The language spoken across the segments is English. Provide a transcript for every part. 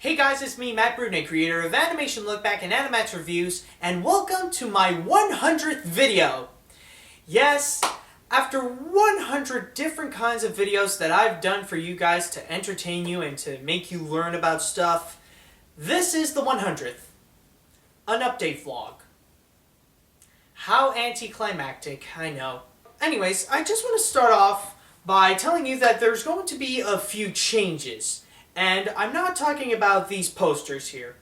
Hey guys, it's me, Matt Brunei, creator of Animation Look Back and Animax Reviews, and welcome to my 100th video! Yes, after 100 different kinds of videos that I've done for you guys to entertain you and to make you learn about stuff, this is the 100th. An update vlog. How anticlimactic, I know. Anyways, I just want to start off by telling you that there's going to be a few changes. And I'm not talking about these posters here.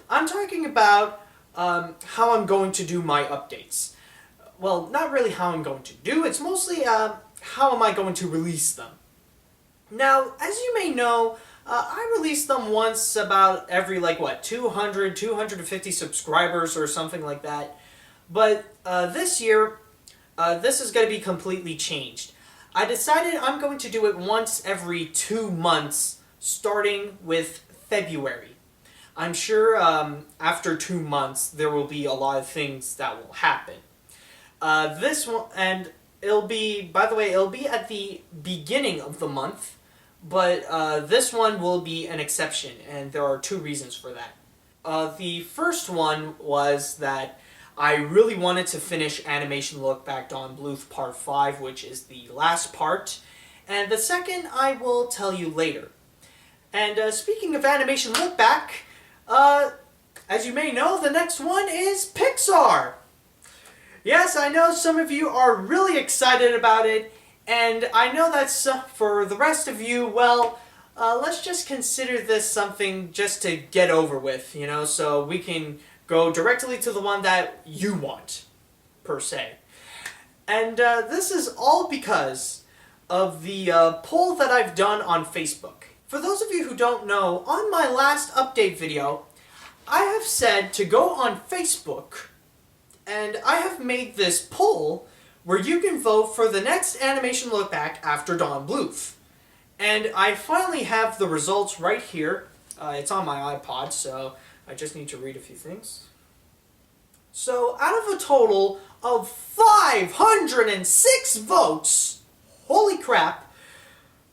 I'm talking about how I'm going to do my updates. Well, not really how I'm going to do, it's mostly how am I going to release them. Now, as you may know, I release them once about every, 200, 250 subscribers or something like that. But this year, this is going to be completely changed. I decided I'm going to do it once every 2 months, starting with February. I'm sure after 2 months there will be a lot of things that will happen. This one, and it'll be, by the way, it'll be at the beginning of the month, but this one will be an exception, and there are 2 reasons for that. The first one was that I really wanted to finish Animation Look Back Dawn Bluth Part 5, which is the last part, and the second I will tell you later. And speaking of Animation Look Back, as you may know, the next one is Pixar! Yes, I know some of you are really excited about it, and I know that's for the rest of you, well, let's just consider this something just to get over with, you know, so we can go directly to the one that you want, per se. And this is all because of the poll that I've done on Facebook. For those of you who don't know, on my last update video, I have said to go on Facebook, and I have made this poll where you can vote for the next Animation Look Back after Dawn Bluth. And I finally have the results right here. It's on my iPod, so I just need to read a few things. So, out of a total of 506 votes, holy crap,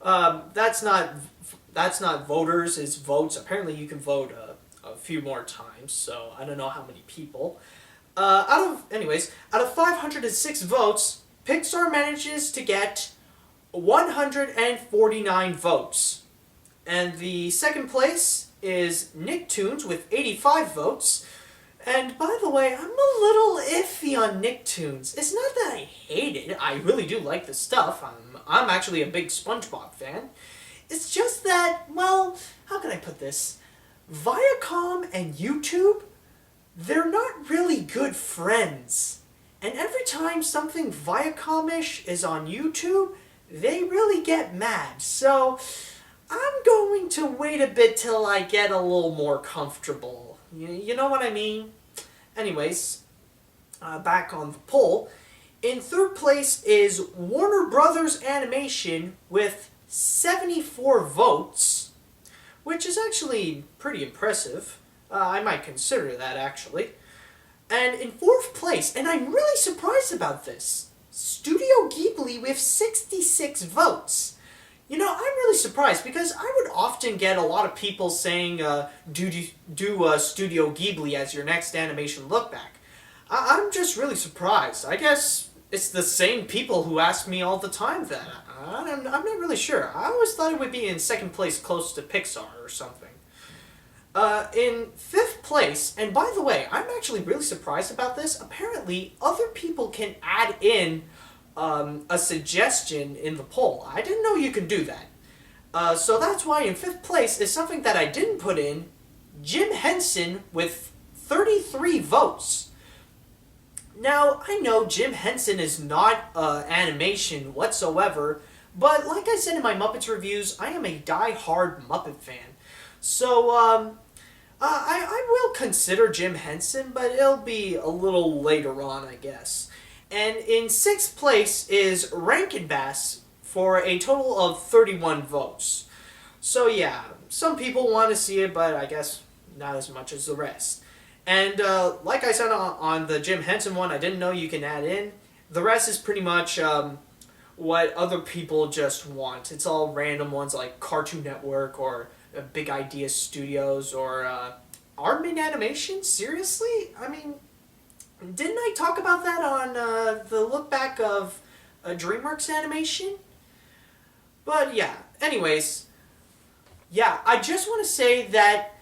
that's not voters, it's votes. Apparently you can vote a few more times, so I don't know how many people. Out of 506 votes, Pixar manages to get 149 votes. And the second place is Nicktoons with 85 votes. And by the way, I'm a little iffy on Nicktoons. It's not that I hate it, I really do like the stuff. I'm actually a big SpongeBob fan. It's just that, well, how can I put this? Viacom and YouTube, they're not really good friends. And every time something Viacom-ish is on YouTube, they really get mad. So, I'm going to wait a bit till I get a little more comfortable. You know what I mean? Anyways, back on the poll. In third place is Warner Brothers Animation with 74 votes, which is actually pretty impressive. I might consider that, actually. And in fourth place, and I'm really surprised about this, Studio Ghibli with 66 votes. You know, I'm really surprised, because I would often get a lot of people saying, do Studio Ghibli as your next Animation Look Back. I'm just really surprised. I guess it's the same people who ask me all the time that. I'm not really sure. I always thought it would be in second place close to Pixar or something. In fifth place, and by the way, I'm actually really surprised about this. Apparently, other people can add in a suggestion in the poll. I didn't know you could do that. So that's why in fifth place is something that I didn't put in, Jim Henson with 33 votes. Now, I know Jim Henson is not animation whatsoever, but like I said in my Muppets reviews, I am a die-hard Muppet fan. So, I will consider Jim Henson, but it'll be a little later on, I guess. And in sixth place is Rankin Bass for a total of 31 votes. So yeah, some people want to see it, but I guess not as much as the rest. And like I said on the Jim Henson one, I didn't know you can add in. The rest is pretty much what other people just want. It's all random ones like Cartoon Network or Big Idea Studios, or Armin Animation? Seriously? I mean, didn't I talk about that on the look back of DreamWorks Animation? But yeah, anyways, yeah, I just want to say that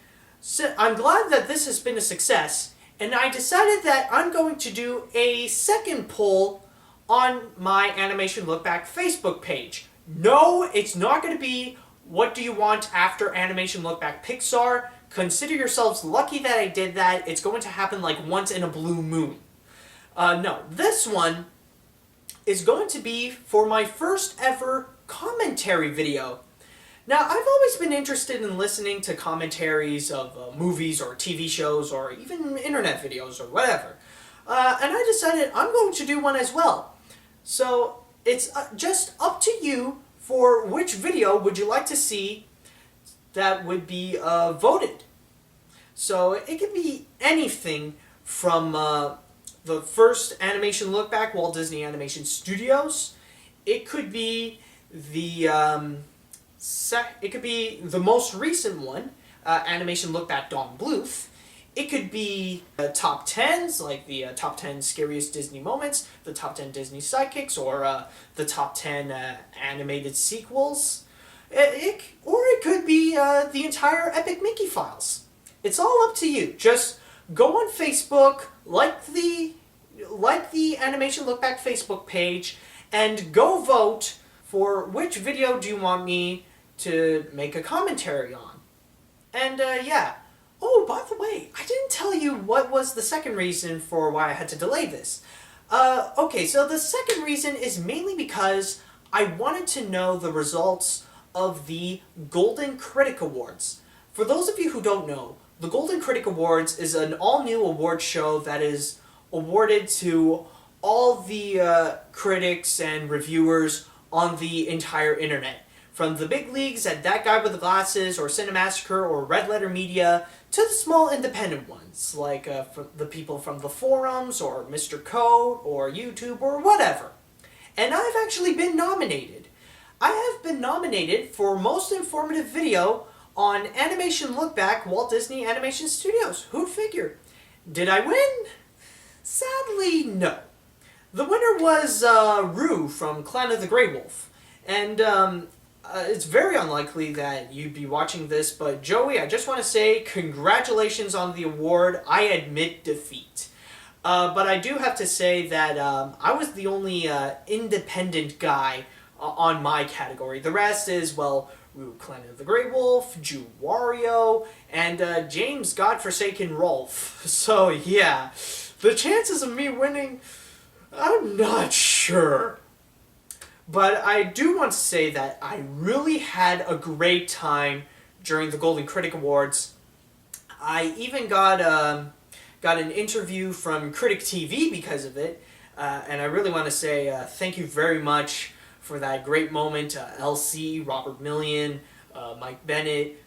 I'm glad that this has been a success, and I decided that I'm going to do a second poll on my Animation Look Back Facebook page. No, it's not going to be what do you want after Animation Look Back Pixar. Consider yourselves lucky that I did that. It's going to happen like once in a blue moon. No, this one is going to be for my first ever commentary video. Now, I've always been interested in listening to commentaries of movies or TV shows or even internet videos or whatever. And I decided I'm going to do one as well. So it's just up to you for which video would you like to see that would be voted. So it could be anything from the first animation look back, Walt Disney Animation Studios. It could be the most recent one, Animation Look Back Don Bluth. It could be top 10s, like the top 10 scariest Disney moments, the top 10 Disney sidekicks, or the top 10 animated sequels. Or it could be the entire Epic Mickey Files. It's all up to you. Just go on Facebook, like the Animation Look Back Facebook page, and go vote for which video do you want me to make a commentary on. And yeah. Oh, by the way, I didn't tell you what was the second reason for why I had to delay this. Okay, so the second reason is mainly because I wanted to know the results of the Golden Critic Awards. For those of you who don't know, the Golden Critic Awards is an all-new award show that is awarded to all the critics and reviewers on the entire internet. From the big leagues at That Guy with the Glasses, or Cinemassacre, or Red Letter Media, to the small independent ones, like the people from the forums, or Mr. Code, or YouTube, or whatever. And I've actually been nominated. I have been nominated for Most Informative Video on Animation Look Back Walt Disney Animation Studios. Who'd figure? Did I win? Sadly, no. The winner was Rue from Clan of the Grey Wolf. And it's very unlikely that you'd be watching this, but Joey, I just want to say congratulations on the award. I admit defeat. But I do have to say that I was the only independent guy on my category. The rest is, well, Rue, Clan of the Grey Wolf, Jew Wario, and James Godforsaken Rolf. So yeah, the chances of me winning, I'm not sure. But I do want to say that I really had a great time during the Golden Critic Awards. I even got an interview from Critic TV because of it, and I really want to say thank you very much for that great moment. LC, Robert Million, Mike Bennett,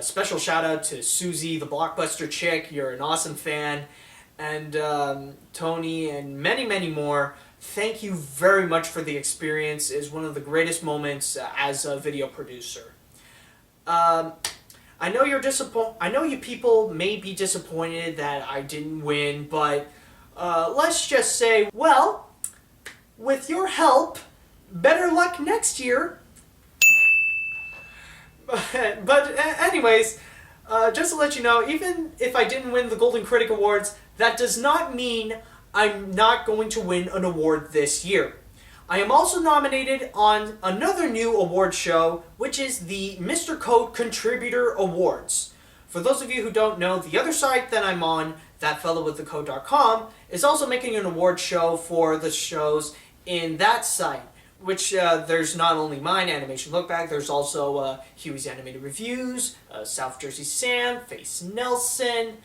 special shout out to Susie, the Blockbuster chick, you're an awesome fan, and Tony, and many, many more. Thank you very much for the experience. It's one of the greatest moments as a video producer. I know you people may be disappointed that I didn't win, but let's just say, well, with your help, better luck next year. But anyways, just to let you know, even if I didn't win the Golden Critic Awards, that does not mean I'm not going to win an award this year. I am also nominated on another new award show, which is the Mr. Code Contributor Awards. For those of you who don't know, the other site that I'm on, thatfellowwiththecode.com, is also making an award show for the shows in that site, which there's not only mine, Animation Look Back, there's also Huey's Animated Reviews, South Jersey Sam, Face Nelson,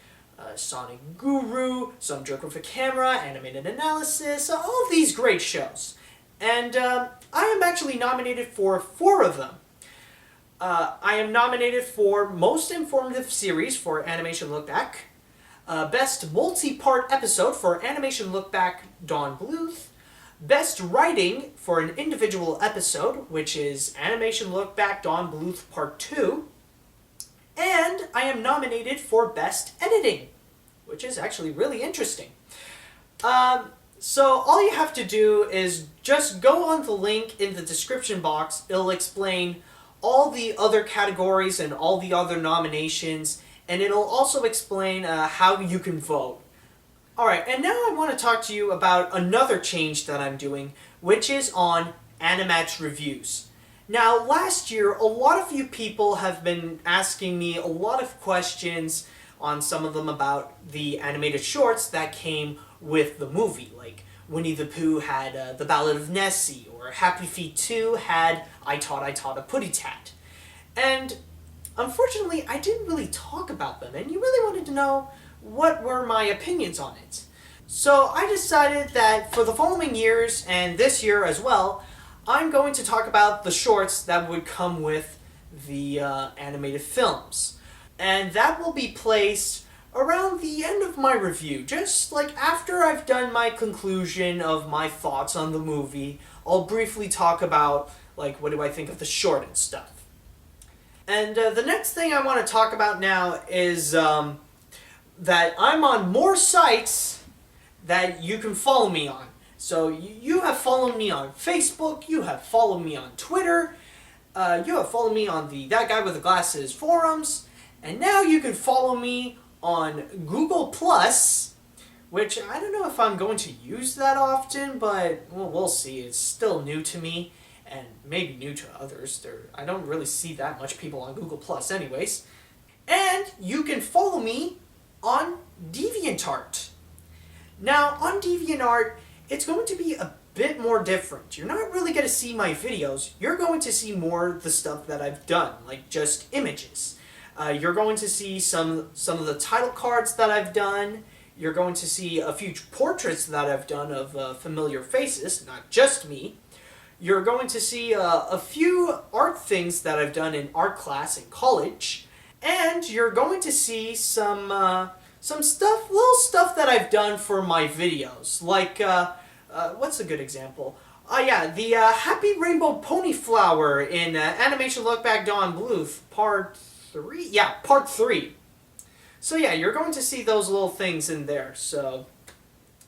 Sonic Guru, Some Jerk with a Camera, Animated Analysis, all of these great shows. And I am actually nominated for 4 of them. I am nominated for Most Informative Series for Animation Look Back, Best Multi-Part Episode for Animation Look Back Don Bluth, Best Writing for an Individual Episode, which is Animation Look Back Don Bluth Part 2, And I am nominated for Best Editing, which is actually really interesting. So all you have to do is just go on the link in the description box. It'll explain all the other categories and all the other nominations, and it'll also explain how you can vote. Alright, and now I want to talk to you about another change that I'm doing, which is on Animatch reviews. Now, last year, a lot of you people have been asking me a lot of questions, on some of them about the animated shorts that came with the movie, like Winnie the Pooh had The Ballad of Nessie, or Happy Feet 2 had I Taught a Putty Tat. And unfortunately, I didn't really talk about them, and you really wanted to know what were my opinions on it. So I decided that for the following years, and this year as well, I'm going to talk about the shorts that would come with the animated films. And that will be placed around the end of my review, just like after I've done my conclusion of my thoughts on the movie. I'll briefly talk about, like, what do I think of the short and stuff. And the next thing I want to talk about now is that I'm on more sites that you can follow me on. So you have followed me on Facebook, you have followed me on Twitter, you have followed me on the That Guy with the Glasses forums, and now you can follow me on Google+, which I don't know if I'm going to use that often, but well, we'll see. It's still new to me, and maybe new to others. I don't really see that much people on Google+ anyways. And you can follow me on DeviantArt. Now, on DeviantArt, it's going to be a bit more different. You're not really going to see my videos. You're going to see more the stuff that I've done, like just images. You're going to see some of the title cards that I've done. You're going to see a few portraits that I've done of familiar faces, not just me. You're going to see a few art things that I've done in art class in college. And you're going to see some stuff, little stuff that I've done for my videos. Like, what's a good example? Yeah, the Happy Rainbow Pony Flower in Animation Look Back Dawn Bluth, Part 3? Yeah, Part 3. So yeah, you're going to see those little things in there, so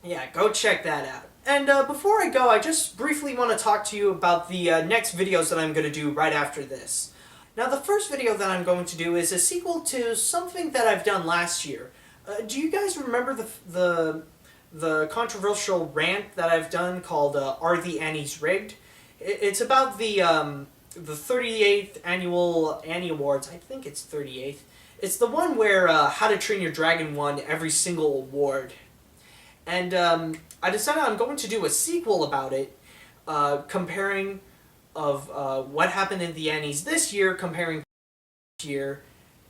yeah, go check that out. And before I go, I just briefly want to talk to you about the next videos that I'm going to do right after this. Now, the first video that I'm going to do is a sequel to something that I've done last year. Do you guys remember the controversial rant that I've done called Are the Annies Rigged? It's about the 38th annual Annie Awards. I think it's 38th. It's the one where How to Train Your Dragon won every single award. And I decided I'm going to do a sequel about it, comparing of what happened in the Annies this year, comparing to last year,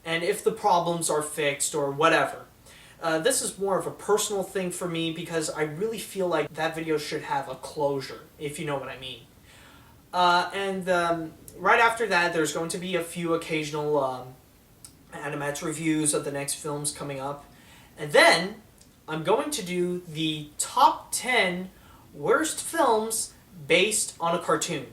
and if the problems are fixed or whatever. This is more of a personal thing for me because I really feel like that video should have a closure, if you know what I mean. Right after that, there's going to be a few occasional Animatch reviews of the next films coming up. And then, I'm going to do the top 10 worst films based on a cartoon.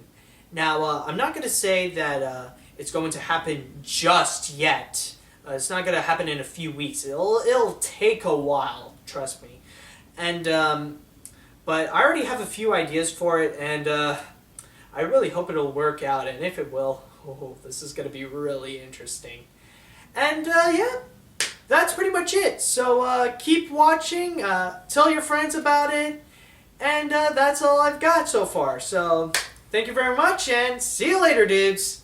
Now, I'm not going to say that it's going to happen just yet. It's not going to happen in a few weeks. It'll take a while, trust me. And but I already have a few ideas for it, and I really hope it'll work out. And if it will, oh, this is going to be really interesting. And yeah, that's pretty much it. So keep watching, tell your friends about it, and that's all I've got so far. So thank you very much, and see you later, dudes.